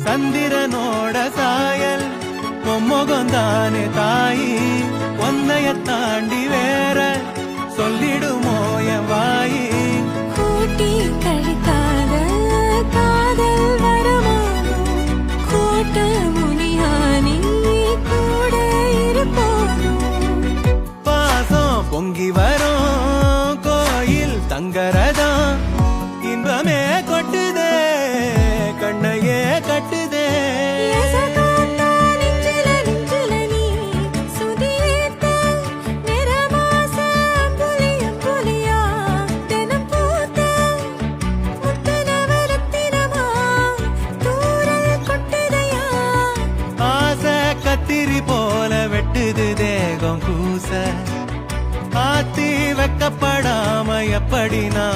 சந்திரனோட சாயல் பொம்முகந்தானே தாயி ஒன்னைய தாண்டி வேற சொல்லிடுமோ என் வாயி கூட்டி கழிக்காத காதல் வரமானோ கூட்ட முனியானி கூட இருப்போனோ பாசம் பொங்கி வரும் கோயில் தங்கரதான் இன்பமே கொட்டுதே கண்ணையே கட்டுதே கத்திரி போல வெட்டுது தேகம் கூச ஆத்தி வைக்கப்படாம எப்படி நான்